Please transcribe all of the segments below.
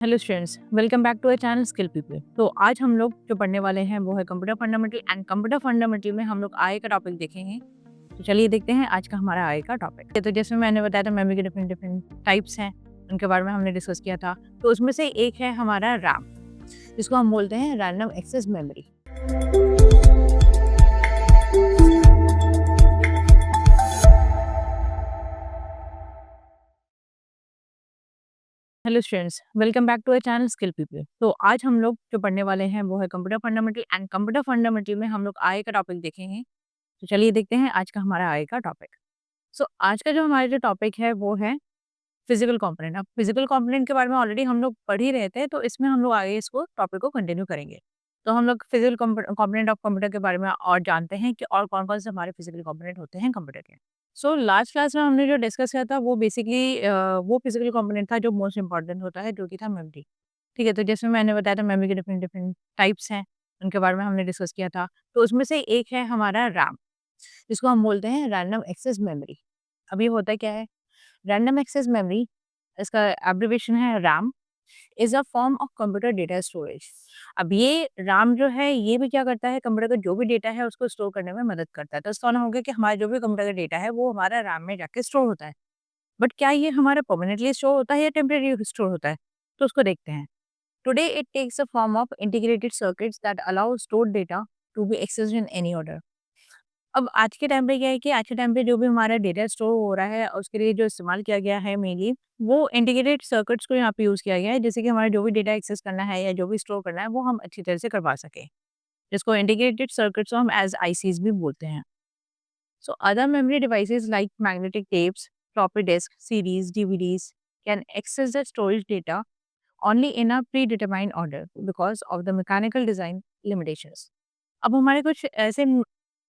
Hello students, welcome back to our channel skill people. तो आज हम लोग जो पढ़ने वाले हैं वो है computer fundamental and computer fundamental में हम लोग आय का टॉपिक देखेंगे। तो चलिए देखते हैं आज का हमारा आय का टॉपिक। तो जैसे मैंने बताया था मेमोरी के डिफरेंट डिफरेंट टाइप्स हैं, उनके बारे में हमने डिस्कस किया था। तो उसमें से एक है हमारा रैम, जिसको हम बोलते हैं random access memory. Hello students, welcome back to our channel skill people. तो आज हम लोग जो पढ़ने वाले हैं वो है computer fundamental and computer fundamental में हम लोग आय का टॉपिक देखेंगे। तो चलिए देखते हैं आज का हमारा आय का टॉपिक। आज का जो हमारा जो टॉपिक है वो है फिजिकल कंपोनेंट। अब फिजिकल कंपोनेंट के बारे में ऑलरेडी हम लोग पढ़ ही रहे थे, तो इसमें हम लोग आगे इसको टॉपिक को कंटिन्यू करेंगे। तो हम लोग फिजिकल कंपोनेंट ऑफ कंप्यूटर के बारे में और जानते हैं कि और कौन-कौन से हमारे फिजिकल कंपोनेंट होते हैं कंप्यूटर के। लास्ट क्लास में हमने जो डिस्कस किया था वो बेसिकली वो फिजिकल कंपोनेंट था जो मोस्ट इम्पोर्टेंट होता है, जो कि था मेमोरी। ठीक है, तो जैसे मैंने बताया था मेमोरी के डिफरेंट डिफरेंट टाइप्स हैं, उनके बारे में हमने डिस्कस किया था। तो उसमें से एक है हमारा रैम, जिसको हम बोलते हैं रैंडम एक्सेस मेमोरी। अब ये होता क्या है? रैंडम एक्सेस मेमोरी, इसका एब्रिविएशन है RAM, is a form of computer data storage. अब ये रैम जो है ये भी क्या करता है, कंप्यूटर का जो भी डेटा है उसको स्टोर करने में मदद करता है। तो इसका मतलब हो गया कि हमारा जो भी कंप्यूटर का डेटा है वो हमारा रैम में जाके स्टोर होता है। बट क्या ये हमारा परमानेंटली स्टोर होता है या टेम्परेरी स्टोर होता है? तो उसको देखते हैं। Today it takes a form of integrated circuits that allow stored data to be accessed in any order. अब आज के टाइम पे क्या है कि आज के टाइम पे जो भी हमारा डेटा स्टोर हो रहा है, उसके लिए जो इस्तेमाल किया गया है मेनली, वो इंटीग्रेटेड सर्किट्स को यहाँ पे यूज़ किया गया है, जिससे कि हमारा जो भी डेटा एक्सेस करना है या जो भी स्टोर करना है, वो हम अच्छी तरह से करवा सकें। जिसको इंटीग्रेटेड सर्किट्स हम एज़ आईसीज़ भी बोलते हैं। Other memory devices like magnetic tapes, floppy disk, CDs, DVDs can access the storage data only in a predetermined order because of the mechanical design limitations. अब हमारे कुछ ऐसे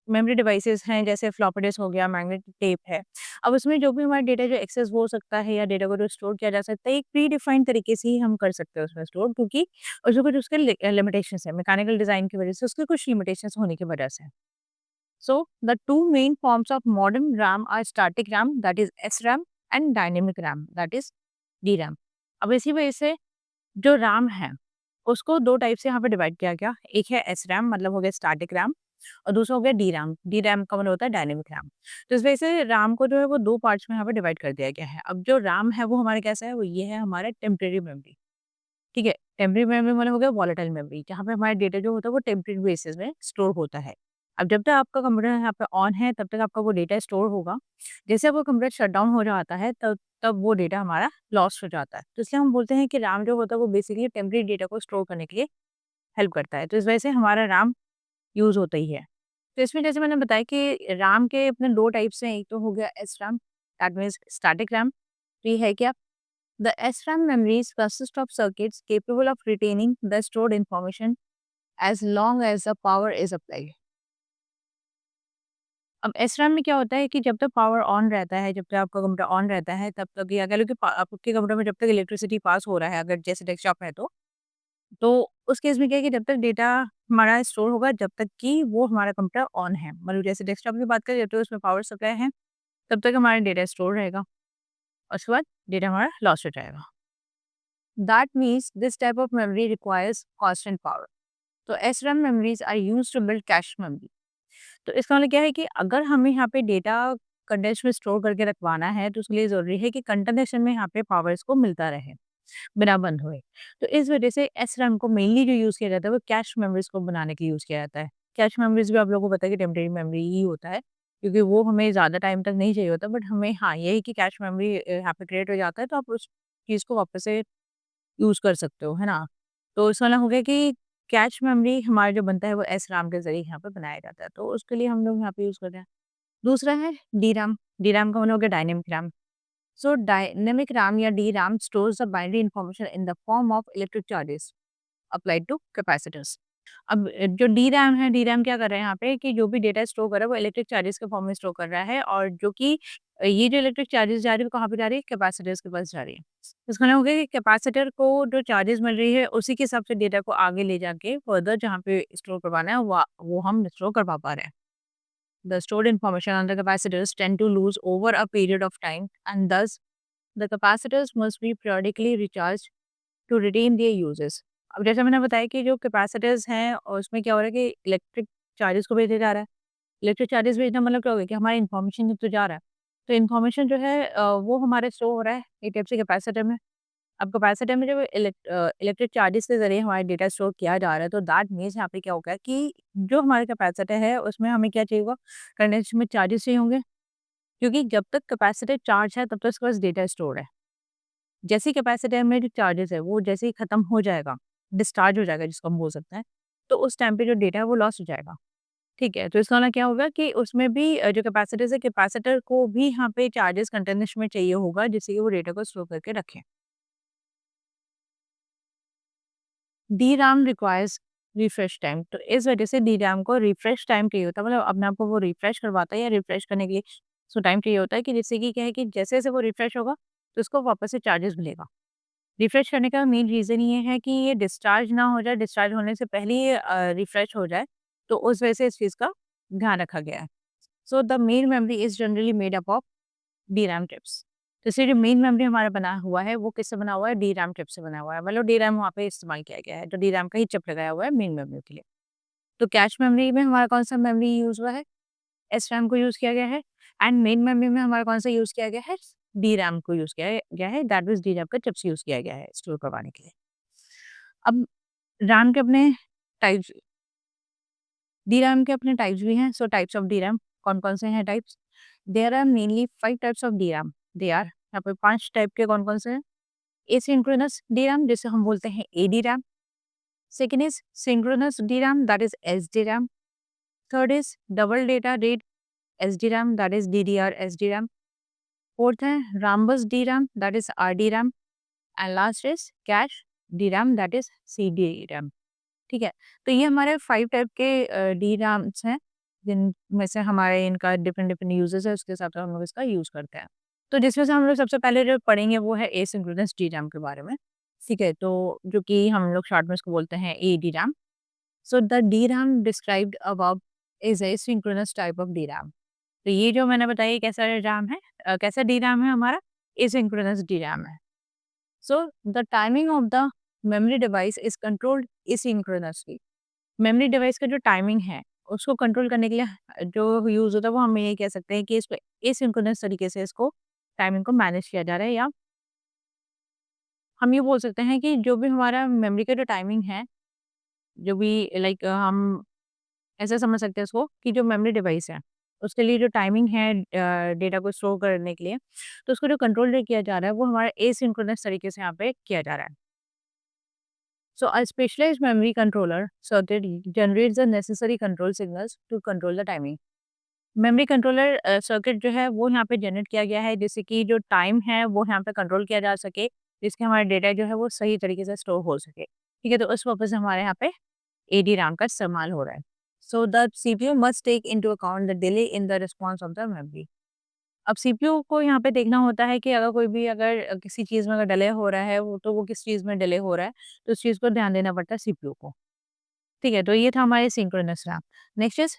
मेमोरी डिवाइसेस हैं, जैसे फ्लॉपी डिस्क हो गया, मैग्नेटिक टेप है। अब उसमें जो भी हमारा डेटा जो एक्सेस हो सकता है या डेटा को जो स्टोर किया जा सकता है, एक प्री डिफाइंड तरीके से ही हम कर सकते हैं उसमें स्टोर, क्योंकि उसमें कुछ उसके लिमिटेशंस है, मैकेनिकल डिज़ाइन की वजह से उसके कुछ लिमिटेशंस होने की वजह से। The two main forms of modern RAM are static RAM that is SRAM and dynamic RAM that is DRAM. अब इसी वजह से जो रैम है, उसको 2 टाइप से यहाँ पे डिवाइड किया गया। एक है एसरैम, मतलब हो गया स्टैटिक रैम, और दूसरा हो गया डीरैम। डीरैम का मतलब होता है डायनेमिक रैम। तो इस वजह से रैम को जो है वो 2 पार्ट्स में यहाँ पे डिवाइड कर दिया गया है। अब जो रैम है वो हमारा कैसा है, वो ये है हमारा टेम्परेरी मेमोरी। ठीक है? टेम्परेरी मेमोरी मतलब हो गया वोलेटाइल मेमोरी, जहाँ पे हमारा डेटा जो होता है वो टेम्परेरी बेसिस में स्टोर होता है। अब जब तक आपका कंप्यूटर यहाँ पे ऑन है तब तक आपका वो डेटा स्टोर होगा। जैसे आपका कंप्यूटर शट डाउन हो जाता है तब तब वो डेटा हमारा लॉस्ट हो जाता है। तो इसलिए हम बोलते हैं कि रैम जो होता है वो बेसिकली टेम्परेरी डेटा को स्टोर करने के लिए हेल्प करता है। तो इस वजह से हमारा रैम यूज़ होता ही है। तो इसमें जैसे मैंने बताया कि रैम के अपने 2 टाइप्स हैं, एक तो हो गया एसरैम, दैट मीन्स स्टैटिक रैम। तो ये है क्या? The SRAM memories consist of circuits capable of retaining the stored information as long as the power is applied. अब SRAM में क्या होता है कि जब तक पावर ऑन रहता है, जब तक आपका कंप्यूटर ऑन रहता है, तब तक या कह लो कि आपके कंप्यूटर में जब तक इलेक्ट्रिसिटी पास हो रहा है, अगर जैसे डेस्कटॉप है तो उस केस में क्या है कि जब तक डेटा हमारा स्टोर होगा, जब तक कि वो हमारा कंप्यूटर ऑन है। मतलब जैसे डेस्कटॉप की बात करें, जब तक उसमें पावर सप्लाई है, तब तक हमारा डेटा स्टोर रहेगा और उसके बाद डेटा हमारा लॉस्ट हो जाएगा। That means this type of memory requires constant power. तो SRAM memories are used to build cache memory. तो इसका मतलब क्या है कि अगर हमें यहाँ पे डेटा कंटेंट्स में स्टोर करके रखवाना है, तो उसके लिए ज़रूरी है कि कंटिन्यूएशन में यहाँ पे पावर इसको मिलता रहे, बिना बंद हुए। तो इस वजह से SRAM को मेनली जो यूज़ किया जाता है वो कैश मेमोरीज़ को बनाने के लिए यूज़ किया जाता है। कैश मेमोरीज़ भी आप लोगों को पता है कि टेम्परेरी मेमोरी ही होता है, क्योंकि वो हमें ज़्यादा टाइम तक नहीं चाहिए होता, बट हमें हाँ, ये है कि कैश मेमोरी यहाँ पे क्रिएट हो जाता है, तो आप उस चीज़ को वापस से यूज़ कर सकते हो, है ना? तो इसका मतलब हो गया कि कैच मेमोरी हमारा जो बनता है वो एसरैम के ज़रिए यहाँ पे बनाया जाता है, तो उसके लिए हम लोग यहाँ पे यूज़ करते हैं। दूसरा है डीरैम, डीरैम का मतलब हो गया डायनेमिक रैम। डायनेमिक रैम या DRAM stores the binary information in the form of electric charges applied to capacitors. अब जो डीरैम है, डीरैम क्या कर रहा है यहाँ पे कि जो भी डेटा स्टोर कर रहा है वो इलेक्ट्रिक चार्जेस के फॉर्म में स्टोर कर रहा है, और जो कि ये जो इलेक्ट्रिक चार्जेस जा रही है वो कहाँ पे जा रही है? कैपेसिटर्स के पास जा रही है। इसका मतलब हो गया कि कैपेसिटर को जो चार्जेस मिल रही है उसी के हिसाब से डेटा को आगे ले जाके फर्दर जहाँ पे स्टोर करवाना है वो हम स्टोर करवा पा रहे हैं। The stored information on the capacitors tend to lose over a period of time, and thus the capacitors must be periodically recharged to retain their uses. अब जैसे मैंने बताया कि जो कैपेसिटर्स हैं और उसमें क्या हो रहा है कि इलेक्ट्रिक चार्जेस को भेजा जा रहा है। इलेक्ट्रिक चार्जेस भेजना मतलब क्या हो गया कि हमारी इन्फॉर्मेशन तो जा रहा है। तो इन्फॉर्मेशन जो है वो हमारे स्टोर हो रहा है एक टाइप से कैपेसिटर में। अब कैपेसिटर में जब इलेक्ट्रिक चार्जेस के ज़रिए हमारा डेटा स्टोर किया जा रहा है, तो दैट मीन्स यहाँ पे क्या होगा कि जो हमारा कैपेसिटर है, उसमें हमें क्या चाहिए होगा, कंडेंसर में चार्जेस चाहिए होंगे, क्योंकि जब तक कैपेसिटर चार्ज है, तब तक उसके पास डेटा स्टोर है। जैसे ही कैपेसिटर में जो चार्जेस है, वो जैसे ही खत्म हो जाएगा, डिस्चार्ज हो जाएगा जिसको हम बोल सकते हैं, तो उस टाइम पे जो डेटा है, वो लॉस हो जाएगा। ठीक है? तो इसका मतलब क्या होगा कि उसमें भी जो कैपेसिटर्स है, कैपेसिटर को भी यहाँ पे चार्जेस कंटेनर्स में चाहिए होगा, जिससे कि वो डेटा को स्टोर करके रखें। DRAM रिक्वायर्स रिफ्रेश टाइम, तो इस वजह से DRAM को रिफ्रेश टाइम चाहिए होता है, मतलब अपने आप को वो रिफ्रेश करवाता है या रिफ्रेश करने के लिए उसको टाइम चाहिए होता है कि जिससे कि क्या है कि जैसे-जैसे वो रिफ्रेश होगा, तो उसको वापस से चार्जेस मिलेगा। रिफ्रेश करने का मेन रीज़न ये है कि ये डिस्चार्ज ना हो जाए, डिस्चार्ज होने से पहले ही रिफ्रेश हो जाए, तो उस वजह से इस चीज़ का ध्यान रखा गया है। So the main memory is generally made up of DRAM chips. तो इसलिए जो मेन मेमोरी हमारा बना हुआ है, वो किससे बना हुआ है? DRAM चिप से बना हुआ है। मतलब DRAM वहाँ पे इस्तेमाल किया गया है, तो DRAM का ही चिप लगाया हुआ है मेन मेमोरी के लिए। तो कैश मेमोरी में हमारा कौन-सा मेमोरी यूज़ हुआ है? SRAM को यूज़ किया गया है, एंड मेन मेमोरी में हमारा कौन-सा यूज़ किया गया है? DRAM को यूज़ किया गया है, दैट मीन्स DRAM का चिप्स यूज़ किया गया है स्टोर करवाने के लिए। अब RAM के अपने टाइप्स DRAM के अपने टाइप्स भी हैं, सो टाइप्स ऑफ DRAM कौन-कौन से हैं types? There are mainly 5 types of DRAM। They are यहाँ पे 5 टाइप के कौन-कौन से हैं? एसिंक्रोनस DRAM, जिसे हम बोलते हैं ADRAM। Second is synchronous DRAM, that is SDRAM। Third is double data rate SDRAM, that is DDR SDRAM। Fourth है राम्बस DRAM, that is RDRAM। And last is cash DRAM, that is CDRAM। ठीक है? तो ये हमारे 5 type के DRAMs हैं, जिनमें से हमारे इनका डिफरेंट डिफरेंट यूजेस है, उसके हिसाब से हम लोग इसका यूज़ करते हैं। तो जिसमें से हम लोग सबसे पहले जो पढ़ेंगे वो है एसिंक्रोनस DRAM के बारे में, ठीक है? तो जो कि हम लोग शॉर्ट में इसको बोलते हैं ADRAM। So the DRAM described above is a synchronous type of DRAM। तो ये जो मैंने बताया ये कैसा RAM है, कैसा DRAM है हमारा? एसिंक्रोनस DRAM है। So the timing of the memory device is controlled asynchronously। Memory device का जो टाइमिंग है, उसको कंट्रोल करने के लिए जो यूज़ होता है, वो हम ये कह सकते हैं कि इसको एसिंक्रोनस तरीके से इसको टाइमिंग को मैनेज किया जा रहा है, या हम ये बोल सकते हैं कि जो भी हमारा मेमोरी का जो टाइमिंग है, जो भी लाइक हम ऐसा समझ सकते हैं इसको कि जो मेमोरी डिवाइस है, उसके लिए जो टाइमिंग है डेटा को स्टोर करने के लिए, तो उसको जो कंट्रोल जो किया जा रहा है, वो हमारा एसिंक्रोनस तरीके से यहाँ पे किया जा रहा है। So a specialized memory controller circuit generates the necessary control signals to control the timing। Memory controller circuit जो है वो यहाँ पे जनरेट किया गया है, जिससे कि जो टाइम है वो यहाँ पे कंट्रोल किया जा सके, जिसके हमारा डेटा जो है वो सही तरीके से स्टोर हो सके। ठीक है? तो उस पर्पज से हमारे यहाँ पे AD RAM का इस्तेमाल हो रहा है। So the CPU must take into account the delay in the response of the memory. अब CPU को यहाँ पे देखना होता है कि अगर कोई भी अगर किसी चीज़ में अगर डिले हो रहा है, वो तो वो किस चीज़ में डिले हो रहा है, तो उस चीज़ को ध्यान देना पड़ता है CPU को। ठीक है? तो ये था हमारे synchronous RAM. Next is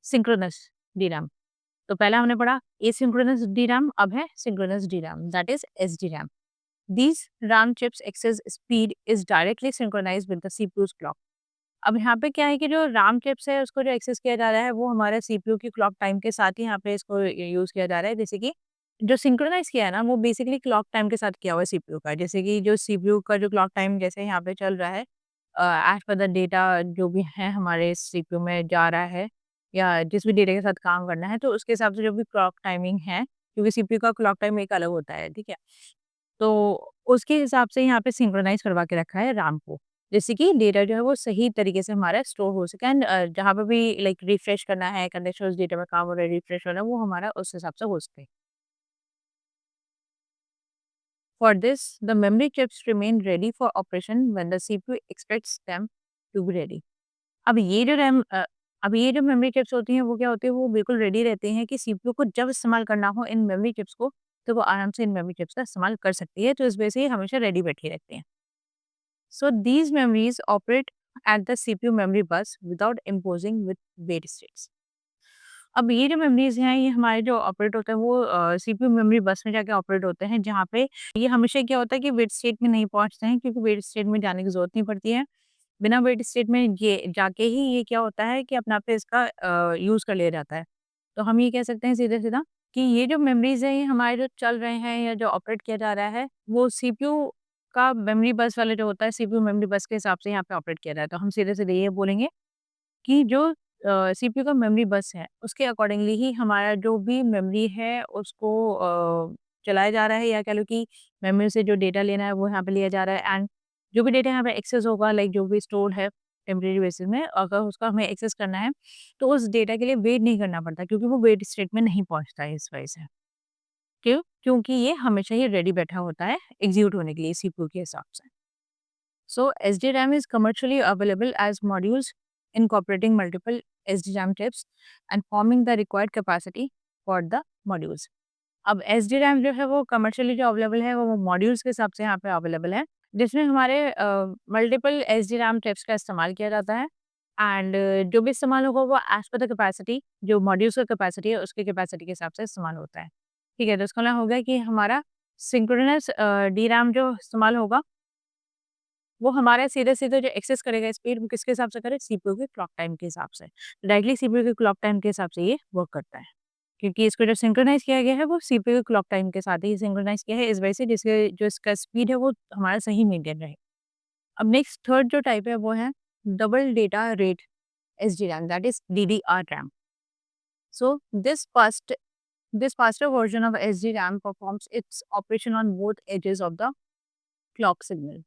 synchronous DRAM। तो पहला हमने पढ़ा एसिंक्रोनस DRAM, अब है synchronous DRAM, that is SDRAM। These RAM chips access speed is directly synchronized with the CPU's clock। अब यहाँ पे क्या है कि जो RAM चिप्स है उसको जो एक्सेस किया जा रहा है वो हमारे CPU की क्लॉक टाइम के साथ ही यहाँ पे इसको यूज़ किया जा रहा है। जैसे कि जो सिंक्रोनाइज़ किया है ना, वो बेसिकली क्लॉक टाइम के साथ किया हुआ है CPU का। जैसे कि जो CPU का जो क्लॉक टाइम जैसे यहाँ पे चल रहा है, एज़ पर द डेटा जो भी है हमारे CPU में जा रहा है, या जिस भी डेटा के साथ काम करना है, तो उसके हिसाब से जो भी क्लॉक टाइमिंग है, क्योंकि CPU का क्लॉक टाइम एक अलग होता है, ठीक है? तो उसके हिसाब से यहाँ पे सिंक्रोनाइज़ करवा के रखा है RAM को, जिससे कि डेटा जो है वो सही तरीके से हमारा स्टोर हो सके, एंड जहाँ पे भी लाइक रिफ्रेश करना है, कंटेक्स्ट उस डेटा में काम हो रहा है, रिफ्रेश होना है, वो हमारा उस हिसाब से हो सके। For this the memory chips remain ready for operation when the CPU expects them to be ready. अब ये जो अब ये जो मेमोरी चिप्स होती हैं वो क्या होती है, वो बिल्कुल रेडी रहते हैं कि CPU को जब इस्तेमाल करना हो इन मेमोरी चिप्स को, तो वो आराम से इन मेमोरी चिप्स का इस्तेमाल कर सकती है। तो इस वजह से ये हमेशा रेडी बैठी रहती हैं। So these memories operate at the CPU memory bus without imposing with wait states। अब ये जो मेमोरीज़ हैं, ये हमारे जो ऑपरेट होते हैं वो सीपीयू मेमोरी बस में जाके ऑपरेट होते हैं, जहाँ पे ये हमेशा क्या होता है कि वेट स्टेट में नहीं पहुँचते हैं, क्योंकि वेट स्टेट में जाने की ज़रूरत नहीं पड़ती है। बिना वेट स्टेट में ये जाके ही ये क्या होता है कि अपने आप से इसका यूज़ कर लिया जाता है। तो हम ये कह सकते हैं सीधा-सीधा कि ये जो मेमोरीज़ हैं, ये हमारे जो चल रहे हैं या जो ऑपरेट किया जा रहा है, वो सीपीयू का मेमोरी बस वाला जो होता है, सीपीयू मेमोरी बस के हिसाब से यहाँ पे ऑपरेट किया जाता है। तो हम सीधे-सीधे ये बोलेंगे कि जो सीपीयू का मेमोरी बस है, उसके अकॉर्डिंगली ही हमारा जो भी मेमोरी है उसको चलाया जा रहा है, या कह लो कि मेमोरी से जो डेटा लेना है वो यहाँ पे लिया जा रहा है, एंड जो भी डेटा यहाँ पे एक्सेस होगा, लाइक जो भी स्टोर है टेम्परेरी बेसिस में, अगर उसका हमें एक्सेस करना है तो उस डेटा के लिए वेट नहीं करना पड़ता, क्योंकि वो वेट स्टेट में नहीं पहुँचता है इस वजह से। क्यों? क्योंकि ये हमेशा ही रेडी बैठा होता है एग्ज़ीक्यूट होने के लिए सीपीयू के हिसाब से। So SDRAM is commercially available as modules incorporating multiple SDRAM chips and forming the required capacity for the modules. अब SDRAM जो है वो कमर्शियली जो अवेलेबल है वो मॉड्यूल्स के हिसाब से यहाँ पे अवेलेबल है, जिसमें हमारे मल्टीपल SDRAM चिप्स का इस्तेमाल किया जाता है, एंड जो भी इस्तेमाल होगा वो एज पर द कैपेसिटी, जो मॉड्यूल्स का कैपेसिटी है उसकी कैपेसिटी के हिसाब से इस्तेमाल होता है। ठीक है, तो इसका मतलब हो गया कि हमारा सिंक्रोनस DRAM जो इस्तेमाल होगा वो हमारा सीधे-सीधे जो एक्सेस करेगा स्पीड, वो किसके हिसाब से करे? सीपीयू के क्लॉक टाइम के हिसाब से। डायरेक्टली सीपीयू के क्लॉक टाइम के हिसाब से ये वर्क करता है। क्योंकि इसको जो सिंक्रोनाइज़ किया गया है वो सीपीयू के क्लॉक टाइम के साथ ही सिंक्रोनाइज़ किया है, इस वजह से जिसके जो इसका स्पीड है वो हमारा सही मेंटेन रहे। अब नेक्स्ट थर्ड जो टाइप है वो है double data rate SDRAM, that is DDR RAM. So this faster version of SDRAM performs its operation on both edges of the clock signal.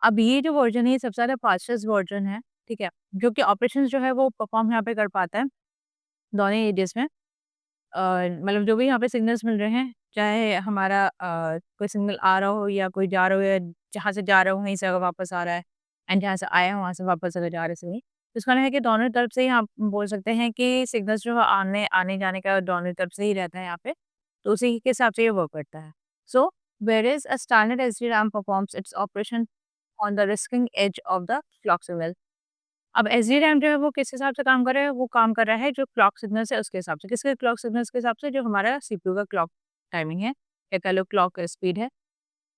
अब ये जो वर्ज़न है ये सबसे ज़्यादा फास्टेस्ट वर्ज़न है, ठीक है? जो कि ऑपरेशंस जो है वो परफ़ॉर्म यहाँ पे कर पाता है, दोनों एजेस में। मतलब जो भी यहाँ पे सिग्नल्स मिल रहे हैं, चाहे हमारा कोई सिग्नल आ रहा हो या कोई जा रहा हो, या जहाँ से जा रहा हो वहीं से अगर वापस आ रहा है, एंड जहाँ से आया हो वहाँ से वापस अगर जा रहे हैं सिग्नल, तो इसका मतलब है कि दोनों तरफ से ही आप बोल सकते हैं कि सिग्नल्स जो है आने-जाने का दोनों तरफ से ही रहता है यहाँ पे, तो उसी के हिसाब से ये वर्क करता है। So whereas a standard SDRAM performs its operation on the rising edge of the clock signal. अब एसडीरैम जो है वो किस हिसाब से काम कर रहा है? वो काम कर रहा है जो क्लॉक सिग्नल्स है उसके हिसाब से। किसके क्लॉक सिग्नल्स के हिसाब से? जो हमारा सीपीयू का क्लॉक टाइमिंग है, या कह लो क्लॉक स्पीड है,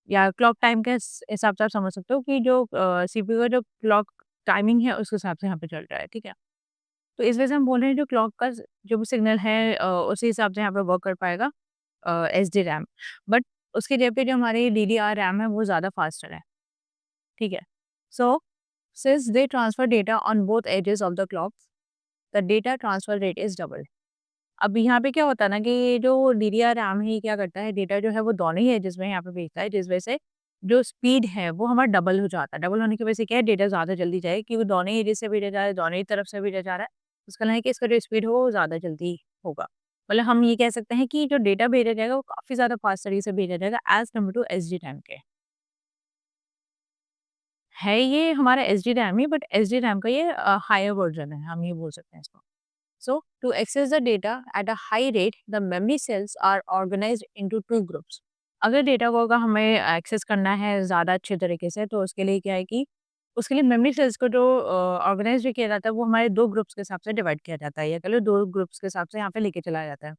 या क्लॉक टाइम के हिसाब से आप समझ सकते हो कि जो सीपीयू का जो क्लॉक टाइमिंग है उसके हिसाब से यहाँ पे चल रहा है, ठीक है? तो इस वजह से हम बोल रहे हैं जो क्लॉक का जो भी सिग्नल है उसी हिसाब से यहाँ पे वर्क कर पाएगा एसडीरैम। बट उसकी जगह पे जो हमारी डीडीआर रैम है वो ज़्यादा फास्टर है, ठीक है? सो since they transfer data on both edges of the clock, the data transfer rate is double. अब यहाँ पे क्या होता है ना कि ये जो डीडीआर रैम है ये क्या करता है, डेटा जो है वो दोनों ही एजेस में यहाँ पे भेजता है, जिस वजह से जो स्पीड है वो हमारा डबल हो जाता है। डबल होने की वजह से क्या है, डेटा ज़्यादा जल्दी जाए, क्योंकि दोनों ही एजेस से भेजा जा रहा है, दोनों ही तरफ से भेजा जा रहा है। उसका मतलब है कि इसका जो स्पीड हो वो ज़्यादा जल्दी होगा। मतलब हम ये कह सकते हैं कि जो डेटा भेजा जाएगा वो काफ़ी ज़्यादा फास्ट तरीके से भेजा जाएगा as compare to SD RAM के। है ये हमारा एसडी-रैम ही, बट एसडी-रैम का ये हायर वर्ज़न है, हम ये बोल सकते हैं इसको। So to access the data at a high rate, the memory cells are organized into 2 groups. अगर डेटा को अगर हमें एक्सेस करना है ज़्यादा अच्छे तरीके से, तो उसके लिए क्या है कि उसके लिए मेमोरी सेल्स को जो ऑर्गनाइज़ किया जाता है, वो हमारे 2 ग्रुप्स के हिसाब से डिवाइड किया जाता है, या कह लो 2 ग्रुप्स के हिसाब से यहाँ पे लेके चलाया जाता है।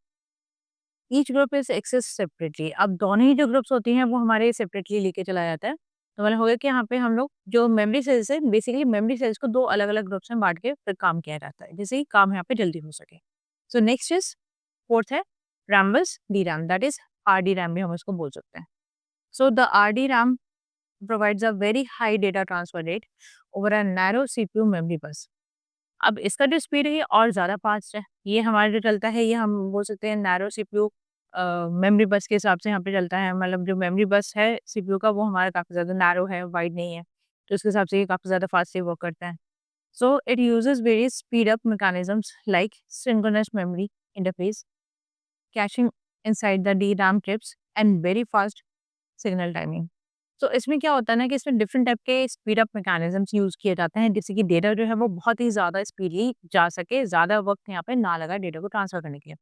Each group is access separately. अब दोनों ही जो ग्रुप्स होती हैं वो हमारे सेपरेटली लेके चलाया जाता है। तो मतलब हो गया कि यहाँ पे हम लोग जो मेमोरी सेल्स है, बेसिकली मेमोरी सेल्स को 2 अलग-अलग ग्रुप्स में बाँट के फिर काम किया जाता है, जिससे कि काम यहाँ पे जल्दी हो सके। सो नेक्स्ट इज़ फोर्थ है रैम बस DRAM, दैट इज़ RDRAM भी हम इसको बोल सकते हैं। So the RDRAM provides a very high data transfer rate over a narrow CPU memory बस। अब इसका जो स्पीड है ये और ज़्यादा फ़ास्ट है। ये हमारा जो चलता है ये हम बोल सकते हैं नैरो सीपीयू मेमोरी बस के हिसाब से यहाँ पे चलता है। मतलब जो मेमोरी बस है सीपीयू का वो हमारा काफ़ी ज़्यादा नैरो है, वाइड नहीं है। तो उसके हिसाब से ये काफ़ी ज़्यादा फ़ास्ट से वर्क करता है। So it usages various speed up mechanisms like synchronous memory interface, caching inside the DRAM chips and very fast signal timing. तो इसमें क्या होता है ना कि इसमें डिफरेंट टाइप के स्पीड अप मैकेनिज़्म्स यूज़ किए जाते हैं, जिससे कि डेटा जो है वो बहुत ही ज़्यादा स्पीडली जा सके, ज़्यादा वक़्त यहाँ पे ना लगा डेटा को ट्रांसफ़र करने के लिए।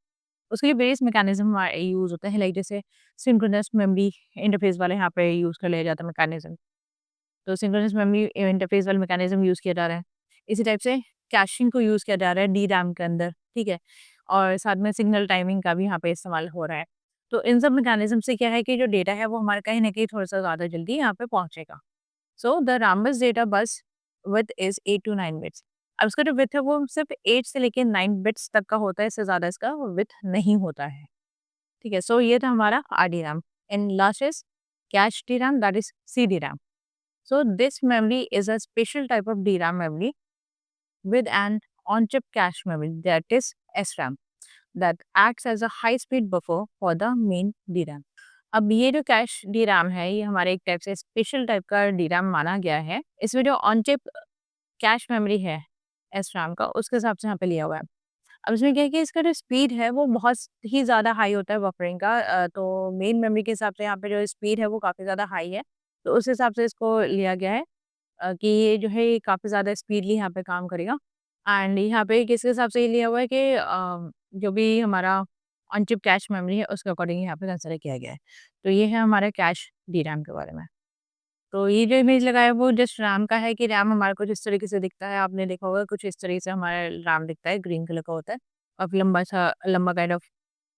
उसके लिए वेरियस मैकेनिज़्म यूज़ होते हैं, लाइक जैसे सिंक्रोनस मेमोरी इंटरफ़ेस वाले यहाँ पे यूज़ कर लिया जाता है मैकेनिज़्म। तो सिंक्रोनस मेमोरी इंटरफ़ेस वाला मैकेनिज़्म यूज़ किया जा रहा है। इसी टाइप से कैशिंग को यूज़ किया जा रहा है DRAM के अंदर, ठीक है? और साथ में सिग्नल टाइमिंग का भी यहाँ पे इस्तेमाल हो रहा है। तो इन सब मैकेनिज़्म से क्या है कि जो डेटा है वो हमारा कहीं न कहीं थोड़ा-सा ज़्यादा जल्दी यहाँ पे पहुँचेगा। So the Rambus data bus width is 8 to 9 bits. अब इसका जो विड्थ है वो सिर्फ़ 8 से लेके 9 बिट्स तक का होता है, इससे ज़्यादा इसका विड्थ नहीं होता है। ठीक है, सो ये था हमारा RDRAM and last is cash DRAM that is CDRAM. So this memory is a special type of DRAM memory with an on-chip cache memory that is SRAM that acts as a high-speed buffer for the main DRAM. अब ये जो cash DRAM है ये हमारे एक type से special type का DRAM माना गया है। इसमें जो ऑन चिप कैश मेमोरी है SRAM का उसके हिसाब से यहाँ पे लिया हुआ है। अब इसमें क्या है कि इसका जो स्पीड है वो बहुत ही ज़्यादा हाई होता है बफरिंग का, तो मेन मेमोरी के हिसाब से यहाँ पे जो स्पीड है वो काफ़ी ज़्यादा हाई है। तो उस हिसाब से इसको लिया गया है कि ये जो है ये काफ़ी ज़्यादा स्पीडली यहाँ पे काम करेगा। एंड यहाँ पे किस हिसाब से ये लिया हुआ है कि जो भी हमारा ऑन चिप कैश मेमोरी है उसके अकॉर्डिंग यहाँ पे कंसिडर किया गया है। तो ये है हमारे कैश DRAM के बारे में। तो ये जो इमेज लगाया है वो जस्ट रैम का है कि रैम हमारा कुछ इस तरीके से दिखता है, आपने देखा होगा कुछ इस तरीके से हमारा रैम दिखता है, ग्रीन कलर का होता है। काफ़ी लंबा-सा लंबा काइंड ऑफ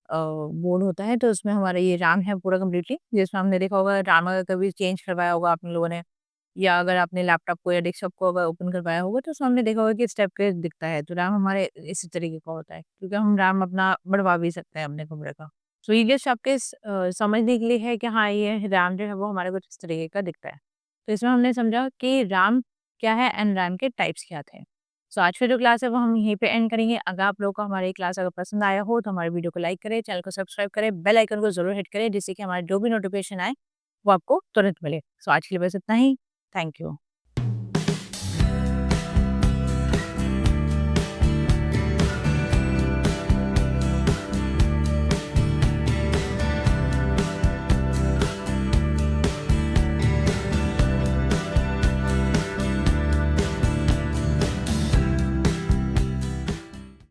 बोर्ड होता है, तो उसमें हमारा ये रैम है पूरा कंप्लीटली, जिसमें हमने देखा होगा रैम अगर कभी चेंज करवाया होगा आप लोगों ने, या अगर आपने लैपटॉप को या डेस्कटॉप को अगर ओपन करवाया होगा तो उसमें हमने देखा होगा कि इस टाइप का दिखता है। तो रैम हमारे इसी तरीके का होता है, क्योंकि हम रैम अपना बढ़वा भी सकते हैं अपने कमरे का। सो ये जस्ट आपके समझने के लिए है कि हाँ, ये रैम जो है वो हमारे कुछ इस तरीके का दिखता है। तो इसमें हमने समझा कि रैम क्या है एंड रैम के टाइप्स क्या थे। सो आज की जो क्लास है वो हम यहीं पे एंड करेंगे। अगर आप लोगों को हमारी क्लास अगर पसंद आया हो तो हमारे वीडियो को लाइक करें, चैनल को सब्सक्राइब करें, बेल आइकन को ज़रूर हिट करें जिससे कि हमारे जो भी नोटिफिकेशन आए वो आपको तुरंत मिले। सो आज के लिए बस इतना ही। Thank you.